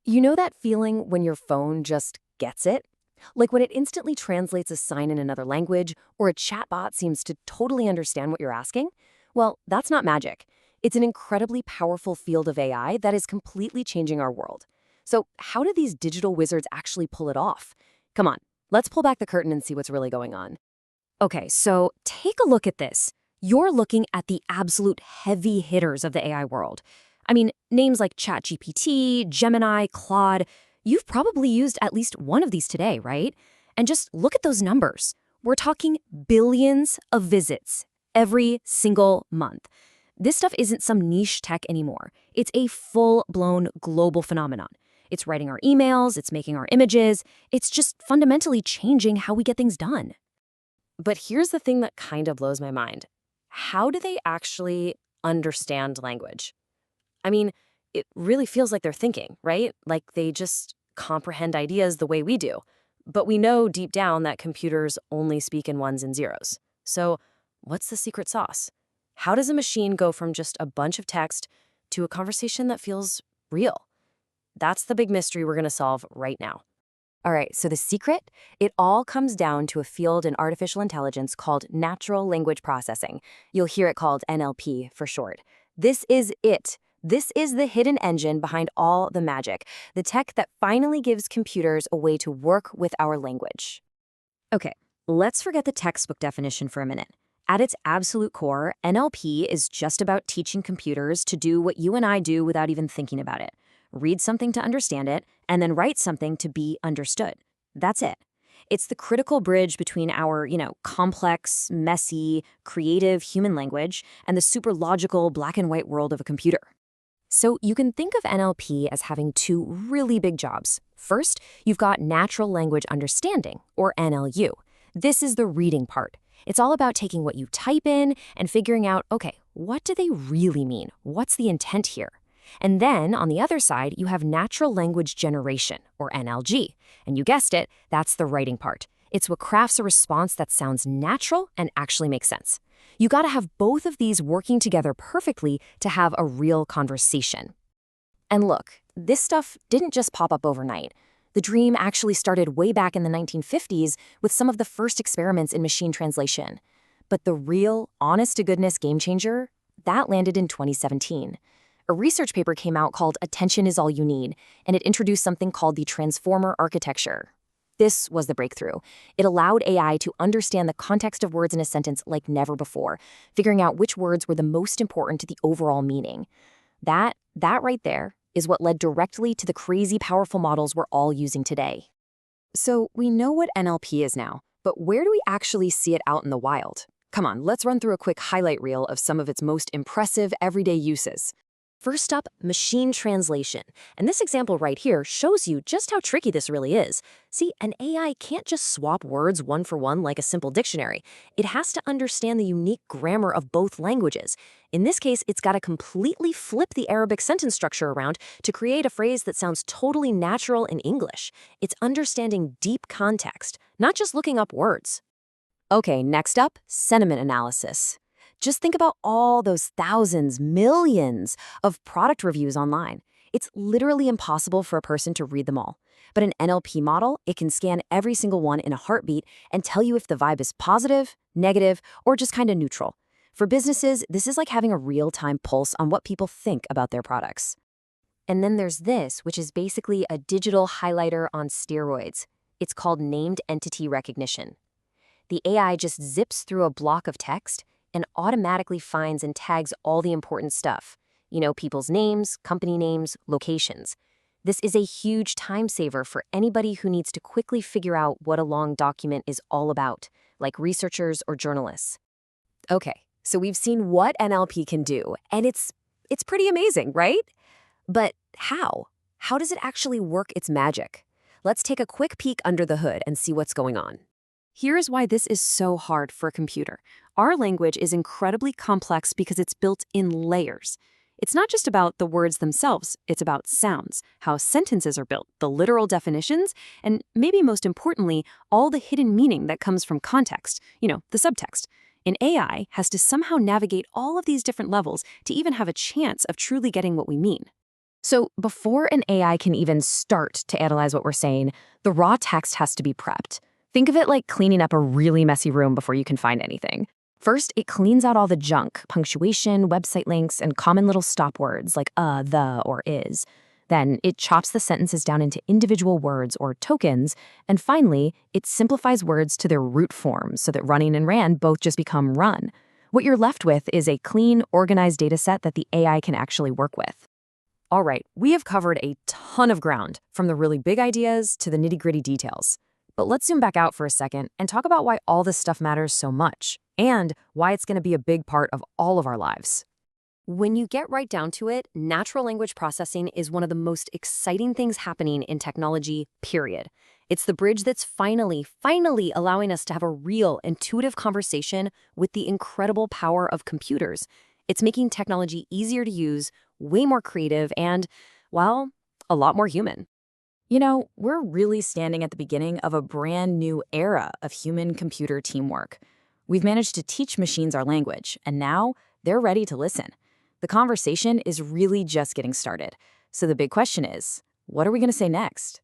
You know that feeling when your phone just gets it? Like when it instantly translates a sign in another language, or a chatbot seems to totally understand what you're asking? Well, that's not magic. It's an incredibly powerful field of AI that is completely changing our world. So, how do these digital wizards actually pull it off? Come on, let's pull back the curtain and see what's really going on. Okay, so take a look at this. You're looking at the absolute heavy hitters of the AI world. I mean, names like ChatGPT, Gemini, Claude, you've probably used at least one of these today, right? And just look at those numbers. We're talking billions of visits every single month. This stuff isn't some niche tech anymore. It's a full-blown global phenomenon. It's writing our emails, it's making our images, it's just fundamentally changing how we get things done. But here's the thing that kind of blows my mind. How do they actually understand language? I mean, it really feels like they're thinking, right? Like they just comprehend ideas the way we do. But we know deep down that computers only speak in ones and zeros. So, what's the secret sauce? How does a machine go from just a bunch of text to a conversation that feels real? That's the big mystery we're going to solve right now. All right, so the secret? It all comes down to a field in artificial intelligence called natural language processing. You'll hear it called NLP for short. This is it. This is the hidden engine behind all the magic, the tech that finally gives computers a way to work with our language. Okay, let's forget the textbook definition for a minute. At its absolute core, NLP is just about teaching computers to do what you and I do without even thinking about it. Read something to understand it, and then write something to be understood. That's it. It's the critical bridge between our, complex, messy, creative human language and the super logical black and white world of a computer. So you can think of NLP as having two really big jobs. First, you've got natural language understanding, or NLU. This is the reading part. It's all about taking what you type in and figuring out, okay, what do they really mean? What's the intent here? And then, on the other side, you have natural language generation, or NLG. And you guessed it, that's the writing part. It's what crafts a response that sounds natural and actually makes sense. You gotta have both of these working together perfectly to have a real conversation. And look, this stuff didn't just pop up overnight. The dream actually started way back in the 1950s with some of the first experiments in machine translation. But the real, honest-to-goodness game changer, that landed in 2017. A research paper came out called Attention is All You Need, and it introduced something called the transformer architecture. This was the breakthrough. It allowed AI to understand the context of words in a sentence like never before, figuring out which words were the most important to the overall meaning. That right there is what led directly to the crazy powerful models we're all using today. So we know what NLP is now, but where do we actually see it out in the wild? Come on, let's run through a quick highlight reel of some of its most impressive everyday uses. First up, machine translation. And this example right here shows you just how tricky this really is. See, an AI can't just swap words one for one like a simple dictionary. It has to understand the unique grammar of both languages. In this case, it's got to completely flip the Arabic sentence structure around to create a phrase that sounds totally natural in English. It's understanding deep context, not just looking up words. Okay, next up, sentiment analysis. Just think about all those thousands, millions of product reviews online. It's literally impossible for a person to read them all. But an NLP model, it can scan every single one in a heartbeat and tell you if the vibe is positive, negative, or just kind of neutral. For businesses, this is like having a real-time pulse on what people think about their products. And then there's this, which is basically a digital highlighter on steroids. It's called named entity recognition. The AI just zips through a block of text and automatically finds and tags all the important stuff. People's names, company names, locations. This is a huge time saver for anybody who needs to quickly figure out what a long document is all about, like researchers or journalists. Okay, so we've seen what NLP can do, and it's pretty amazing, right? But how? How does it actually work its magic? Let's take a quick peek under the hood and see what's going on. Here's why this is so hard for a computer. Our language is incredibly complex because it's built in layers. It's not just about the words themselves, it's about sounds, how sentences are built, the literal definitions, and maybe most importantly, all the hidden meaning that comes from context, the subtext. An AI has to somehow navigate all of these different levels to even have a chance of truly getting what we mean. So before an AI can even start to analyze what we're saying, the raw text has to be prepped. Think of it like cleaning up a really messy room before you can find anything. First, it cleans out all the junk, punctuation, website links, and common little stop words like the, or is. Then it chops the sentences down into individual words or tokens. And finally, it simplifies words to their root forms so that running and ran both just become run. What you're left with is a clean, organized data set that the AI can actually work with. All right, we have covered a ton of ground, from the really big ideas to the nitty-gritty details. But let's zoom back out for a second and talk about why all this stuff matters so much, and why it's going to be a big part of all of our lives. When you get right down to it, natural language processing is one of the most exciting things happening in technology, period. It's the bridge that's finally allowing us to have a real, intuitive conversation with the incredible power of computers. It's making technology easier to use, way more creative, and, well, a lot more human. You know, we're really standing at the beginning of a brand new era of human-computer teamwork. We've managed to teach machines our language, and now they're ready to listen. The conversation is really just getting started. So the big question is, what are we going to say next?